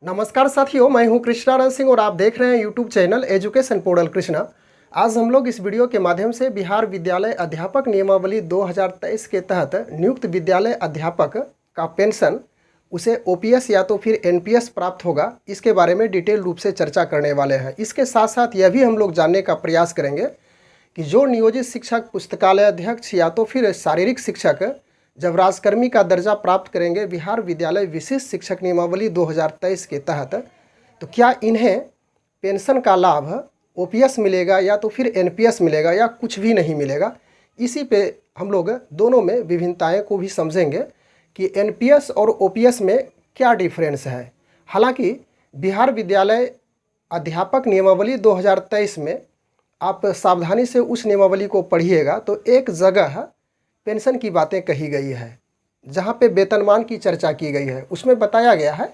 नमस्कार साथियों, मैं हूं कृष्णानंद सिंह और आप देख रहे हैं YouTube channel education portal Krishna. आज हम लोग इस वीडियो के माध्यम से बिहार विद्यालय अध्यापक नियमावली 2023 के तहत नियुक्त विद्यालय अध्यापक का पेंशन उसे ओपीएस या तो फिर एनपीएस प्राप्त होगा, इसके बारे में डिटेल रूप से चर्चा करने वाले हैं। इसके साथ साथ यह भी हम लोग जानने का प्रयास करेंगे कि जो नियोजित शिक्षक, पुस्तकालय अध्यक्ष या तो फिर शारीरिक शिक्षक जब राजकर्मी का दर्जा प्राप्त करेंगे बिहार विद्यालय विशिष्ट शिक्षक नियमावली 2023 के तहत, तो क्या इन्हें पेंशन का लाभ ओपीएस मिलेगा या तो फिर एनपीएस मिलेगा या कुछ भी नहीं मिलेगा। इसी पे हम लोग दोनों में विभिन्नताएं को भी समझेंगे कि एनपीएस और ओपीएस में क्या डिफरेंस है। हालांकि बिहार विद्यालय अध्यापक नियमावली 2023 में आप सावधानी से उस नियमावली को पढ़िएगा तो एक जगह पेंशन की बातें कही गई है, जहाँ पे वेतनमान की चर्चा की गई है। उसमें बताया गया है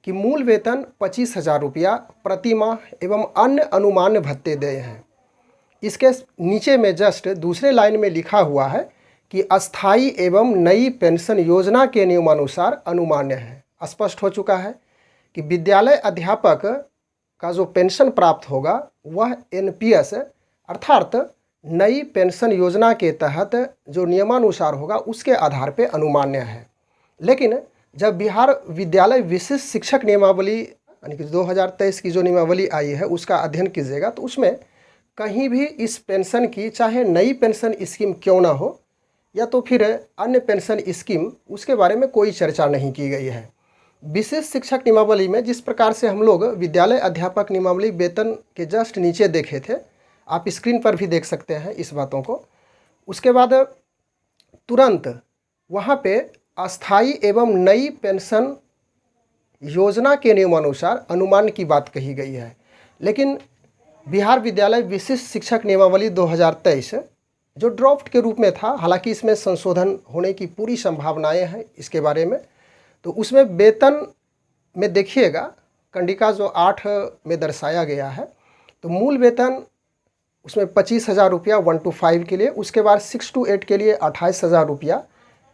कि मूल वेतन 25,000 रुपया प्रति माह एवं अन्य अनुमान्य भत्ते देय हैं। इसके नीचे में जस्ट दूसरे लाइन में लिखा हुआ है कि अस्थाई एवं नई पेंशन योजना के नियमानुसार अनुमान्य है। स्पष्ट हो चुका है कि विद्यालय अध्यापक का जो पेंशन प्राप्त होगा वह एनपीएस अर्थात नई पेंशन योजना के तहत जो नियमानुसार होगा उसके आधार पे अनुमान्य है। लेकिन जब बिहार विद्यालय विशिष्ट शिक्षक नियमावली यानी कि 2023 की जो नियमावली आई है उसका अध्ययन कीजिएगा तो उसमें कहीं भी इस पेंशन की, चाहे नई पेंशन स्कीम क्यों ना हो या तो फिर अन्य पेंशन स्कीम, उसके बारे में कोई चर्चा नहीं की गई है। विशिष्ट शिक्षक नियमावली में जिस प्रकार से हम लोग विद्यालय अध्यापक नियमावली वेतन के जस्ट नीचे देखे थे, आप स्क्रीन पर भी देख सकते हैं इस बातों को। उसके बाद तुरंत वहाँ पे अस्थाई एवं नई पेंशन योजना के नियमानुसार अनुमान की बात कही गई है। लेकिन बिहार विद्यालय विशिष्ट शिक्षक नियमावली 2023 जो ड्राफ्ट के रूप में था, हालांकि इसमें संशोधन होने की पूरी संभावनाएं हैं इसके बारे में, तो उसमें वेतन में देखिएगा कंडिका जो 8 में दर्शाया गया है, तो मूल वेतन उसमें 25,000 रुपया 1 to 5 के लिए, उसके बाद 6 to 8 के लिए 28,000 रुपया,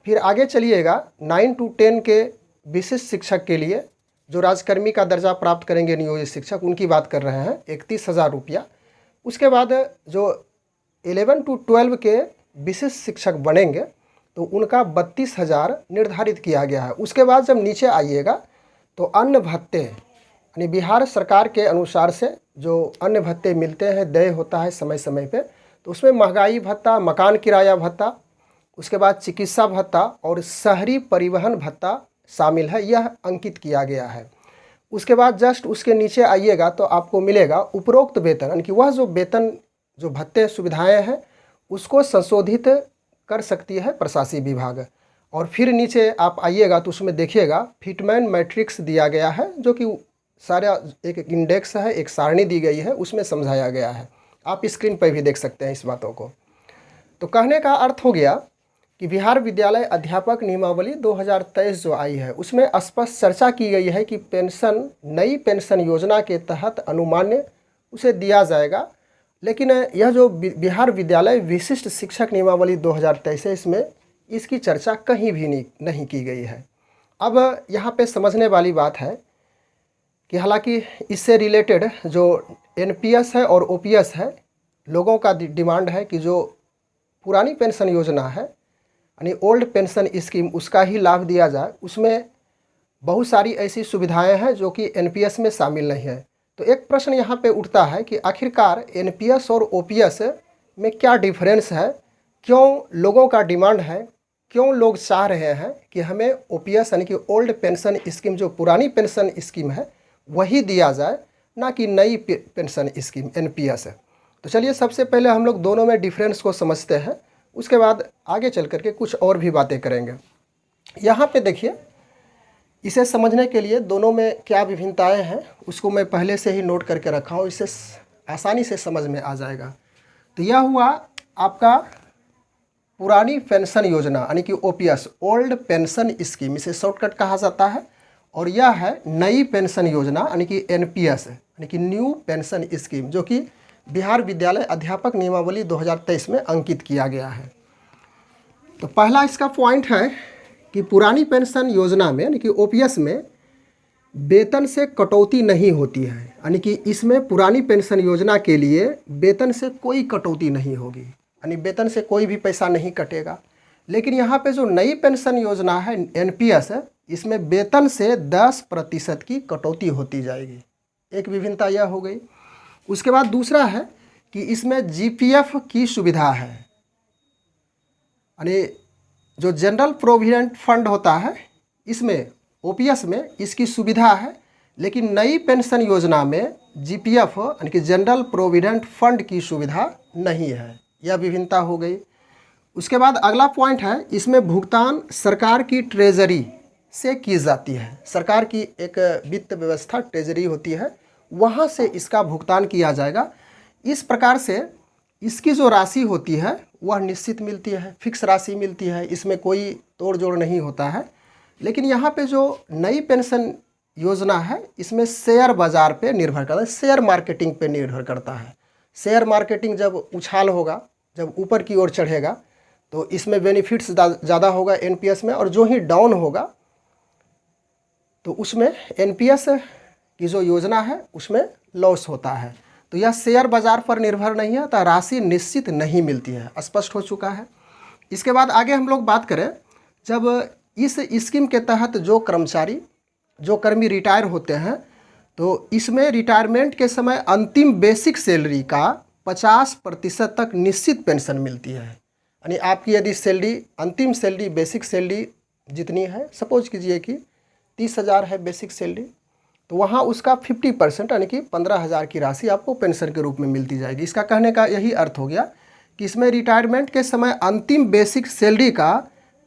फिर आगे चलिएगा 9 to 10 के विशिष्ट शिक्षक के लिए जो राजकर्मी का दर्जा प्राप्त करेंगे नियोजित शिक्षक, उनकी बात कर रहे हैं 31,000 रुपया। उसके बाद जो 11 to 12 के विशिष्ट शिक्षक बनेंगे तो उनका 32,000 निर्धारित किया गया है। उसके बाद जब नीचे आइएगा तो अन्य भत्ते यानी बिहार सरकार के अनुसार से जो अन्य भत्ते मिलते हैं, देय होता है समय समय पे, तो उसमें महंगाई भत्ता, मकान किराया भत्ता, उसके बाद चिकित्सा भत्ता और शहरी परिवहन भत्ता शामिल है, यह अंकित किया गया है। उसके बाद जस्ट उसके नीचे आइएगा तो आपको मिलेगा उपरोक्त वेतन, यानी कि वह जो वेतन, जो भत्ते सुविधाएँ हैं उसको संशोधित कर सकती है प्रशासकीय विभाग। और फिर नीचे आप आइएगा तो उसमें देखिएगा फिटमैन मैट्रिक्स दिया गया है, जो कि सारा एक इंडेक्स है, एक सारणी दी गई है, उसमें समझाया गया है। आप स्क्रीन पर भी देख सकते हैं इस बातों को। तो कहने का अर्थ हो गया कि बिहार विद्यालय अध्यापक नियमावली 2023 जो आई है उसमें स्पष्ट चर्चा की गई है कि पेंशन नई पेंशन योजना के तहत अनुमान्य उसे दिया जाएगा। लेकिन यह जो बिहार विद्यालय विशिष्ट शिक्षक नियमावली 2023 है इसमें इसकी चर्चा कहीं भी नहीं की गई है। अब यहाँ पे समझने वाली बात है कि हालांकि इससे रिलेटेड जो एनपीएस है और ओपीएस है, लोगों का डिमांड है कि जो पुरानी पेंशन योजना है यानी ओल्ड पेंशन स्कीम, उसका ही लाभ दिया जाए। उसमें बहुत सारी ऐसी सुविधाएं हैं जो कि एनपीएस में शामिल नहीं है। तो एक प्रश्न यहाँ पे उठता है कि आखिरकार एनपीएस और ओपीएस में क्या डिफरेंस है, क्यों लोगों का डिमांड है, क्यों लोग चाह रहे हैं कि हमें ओपीएस यानी कि ओल्ड पेंशन स्कीम, जो पुरानी पेंशन स्कीम है वही दिया जाए, ना कि नई पेंशन स्कीम एनपीएस है। तो चलिए सबसे पहले हम लोग दोनों में डिफरेंस को समझते हैं, उसके बाद आगे चल करके कुछ और भी बातें करेंगे। यहाँ पे देखिए, इसे समझने के लिए दोनों में क्या विभिन्नताएं हैं उसको मैं पहले से ही नोट करके रखा हूँ, इससे आसानी से समझ में आ जाएगा। तो यह हुआ आपका पुरानी पेंशन योजना यानी कि ओपीएस, ओल्ड पेंशन स्कीम, इसे शॉर्टकट कहा जाता है। और यह है नई पेंशन योजना यानी कि एनपीएस यानी कि न्यू पेंशन स्कीम, जो कि बिहार विद्यालय अध्यापक नियमावली 2023 में अंकित किया गया है। तो पहला इसका पॉइंट है कि पुरानी पेंशन योजना में यानी कि ओपीएस में वेतन से कटौती नहीं होती है, यानी कि इसमें पुरानी पेंशन योजना के लिए वेतन से कोई कटौती नहीं होगी, यानी वेतन से कोई भी पैसा नहीं कटेगा। लेकिन यहाँ पे जो नई पेंशन योजना है एनपीएस है, इसमें वेतन से 10% की कटौती होती जाएगी। एक विभिन्नता यह हो गई। उसके बाद दूसरा है कि इसमें जीपीएफ की सुविधा है, यानी जो जनरल प्रोविडेंट फंड होता है इसमें ओपीएस में इसकी सुविधा है, लेकिन नई पेंशन योजना में जीपीएफ यानी कि जनरल प्रोविडेंट फंड की सुविधा नहीं है। यह विभिन्नता हो गई। उसके बाद अगला पॉइंट है, इसमें भुगतान सरकार की ट्रेजरी से की जाती है। सरकार की एक वित्त व्यवस्था ट्रेजरी होती है, वहाँ से इसका भुगतान किया जाएगा। इस प्रकार से इसकी जो राशि होती है वह निश्चित मिलती है, फिक्स राशि मिलती है, इसमें कोई तोड़ जोड़ नहीं होता है। लेकिन यहाँ पे जो नई पेंशन योजना है इसमें शेयर बाज़ार पे निर्भर करता है, शेयर मार्केटिंग पे निर्भर करता है। शेयर मार्केटिंग जब उछाल होगा, जब ऊपर की ओर चढ़ेगा तो इसमें बेनिफिट्स ज़्यादा होगा एनपीएस में, और जो ही डाउन होगा तो उसमें एनपीएस की जो योजना है उसमें लॉस होता है। तो यह शेयर बाज़ार पर निर्भर नहीं है, तो राशि निश्चित नहीं मिलती है, स्पष्ट हो चुका है। इसके बाद आगे हम लोग बात करें, जब इस स्कीम के तहत जो कर्मी रिटायर होते हैं तो इसमें रिटायरमेंट के समय अंतिम बेसिक सैलरी का 50% तक निश्चित पेंशन मिलती है। यानी आपकी यदि सैलरी, अंतिम सैलरी, बेसिक सैलरी जितनी है, सपोज कीजिए कि 30,000 है बेसिक सैलरी, तो वहाँ उसका 50% यानी कि 15,000 की राशि आपको पेंशन के रूप में मिलती जाएगी। इसका कहने का यही अर्थ हो गया कि इसमें रिटायरमेंट के समय अंतिम बेसिक सैलरी का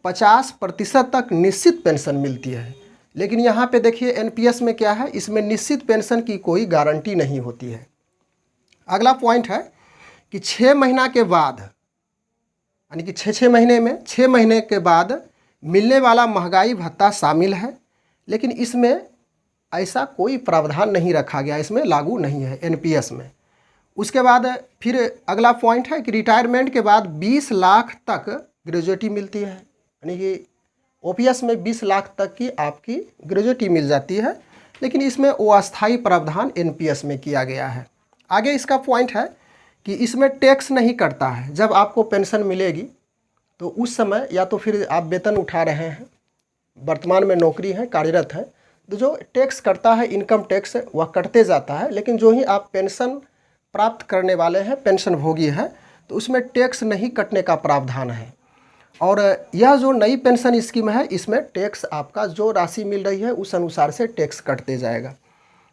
50% तक निश्चित पेंशन मिलती है। लेकिन यहाँ पे देखिए एनपीएस में क्या है, इसमें निश्चित पेंशन की कोई गारंटी नहीं होती है। अगला पॉइंट है कि 6 महीना के बाद, यानी कि 6 महीने में 6 महीने के बाद मिलने वाला महंगाई भत्ता शामिल है, लेकिन इसमें ऐसा कोई प्रावधान नहीं रखा गया, इसमें लागू नहीं है एनपीएस में। उसके बाद फिर अगला पॉइंट है कि रिटायरमेंट के बाद 20 लाख तक ग्रेजुएटी मिलती है, यानी कि ओपीएस में 20 लाख तक की आपकी ग्रेजुएटी मिल जाती है, लेकिन इसमें अस्थायी प्रावधान एनपीएस में किया गया है। आगे इसका पॉइंट है कि इसमें टैक्स नहीं कटता है। जब आपको पेंशन मिलेगी तो उस समय या तो फिर आप वेतन उठा रहे हैं, वर्तमान में नौकरी है, कार्यरत है, तो जो टैक्स कटता है इनकम टैक्स वह कटते जाता है। लेकिन जो ही आप पेंशन प्राप्त करने वाले हैं, पेंशन भोगी हैं, तो उसमें टैक्स नहीं कटने का प्रावधान है। और यह जो नई पेंशन स्कीम है इसमें टैक्स आपका जो राशि मिल रही है उस अनुसार से टैक्स कटते जाएगा।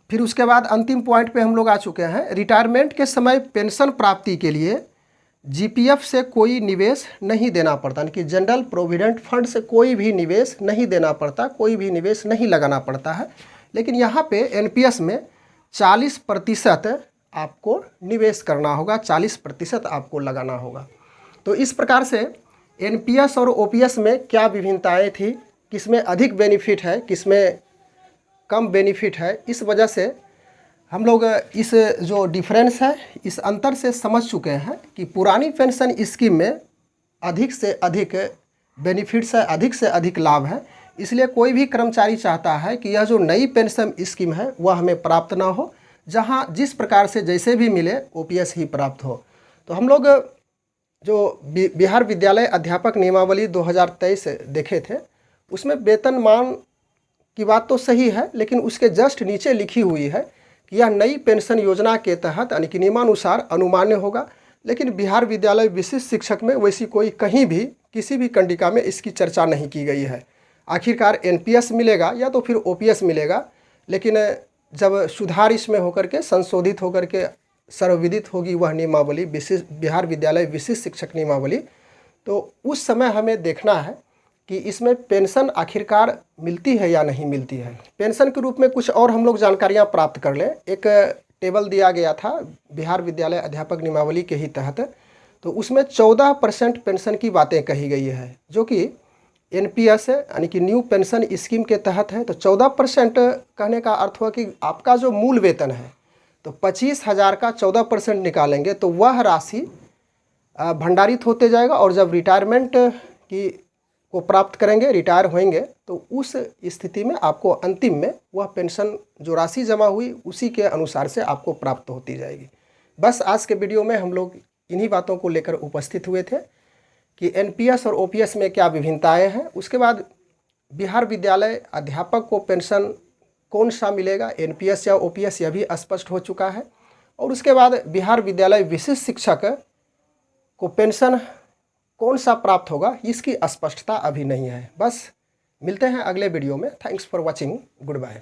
फिर उसके बाद अंतिम पॉइंट पे हम लोग आ चुके हैं, रिटायरमेंट के समय पेंशन प्राप्ति के लिए जीपीएफ से कोई निवेश नहीं देना पड़ता, यानी कि जनरल प्रोविडेंट फंड से कोई भी निवेश नहीं देना पड़ता, कोई भी निवेश नहीं लगाना पड़ता है। लेकिन यहाँ पे एनपीएस में 40% आपको निवेश करना होगा, 40% आपको लगाना होगा। तो इस प्रकार से एनपीएस और ओपीएस में क्या विभिन्नताएं थी, किसमें अधिक बेनिफिट है, किसमें कम बेनिफिट है, इस वजह से हम लोग इस जो डिफरेंस है इस अंतर से समझ चुके हैं कि पुरानी पेंशन स्कीम में अधिक से अधिक बेनिफिट्स है, अधिक से अधिक लाभ है। इसलिए कोई भी कर्मचारी चाहता है कि यह जो नई पेंशन स्कीम है वह हमें प्राप्त ना हो, जहां जिस प्रकार से जैसे भी मिले ओपीएस ही प्राप्त हो। तो हम लोग जो बिहार विद्यालय अध्यापक नियमावली 2023 देखे थे उसमें वेतनमान की बात तो सही है, लेकिन उसके जस्ट नीचे लिखी हुई है कि यह नई पेंशन योजना के तहत यानी कि नियमानुसार अनुमान्य होगा। लेकिन बिहार विद्यालय विशिष्ट शिक्षक में वैसी कोई कहीं भी किसी भी कंडिका में इसकी चर्चा नहीं की गई है। आखिरकार एनपीएस मिलेगा या तो फिर ओपीएस मिलेगा, लेकिन जब सुधार इसमें होकर के संशोधित होकर के सर्वविदित होगी वह नियमावली, विशिष्ट बिहार विद्यालय विशिष्ट शिक्षक नियमावली, तो उस समय हमें देखना है कि इसमें पेंशन आखिरकार मिलती है या नहीं मिलती है। पेंशन के रूप में कुछ और हम लोग जानकारियां प्राप्त कर लें। एक टेबल दिया गया था बिहार विद्यालय अध्यापक नियमावली के ही तहत, तो उसमें 14% पेंशन की बातें कही गई है, जो कि एनपीएस यानी कि न्यू पेंशन स्कीम के तहत है। तो 14% कहने का अर्थ हुआ कि आपका जो मूल वेतन है तो 25,000 का 14% निकालेंगे तो वह राशि भंडारित होते जाएगा, और जब रिटायरमेंट की को प्राप्त करेंगे, रिटायर होंगे, तो उस स्थिति में आपको अंतिम में वह पेंशन जो राशि जमा हुई उसी के अनुसार से आपको प्राप्त होती जाएगी। बस आज के वीडियो में हम लोग इन्हीं बातों को लेकर उपस्थित हुए थे कि एनपीएस और ओपीएस में क्या विभिन्नताएं हैं। उसके बाद बिहार विद्यालय अध्यापक को पेंशन कौन सा मिलेगा, एनपीएस या ओपीएस, यह भी स्पष्ट हो चुका है। और उसके बाद बिहार विद्यालय विशिष्ट शिक्षक को पेंशन कौन सा प्राप्त होगा, इसकी स्पष्टता अभी नहीं है। बस मिलते हैं अगले वीडियो में। Thanks for watching, good bye.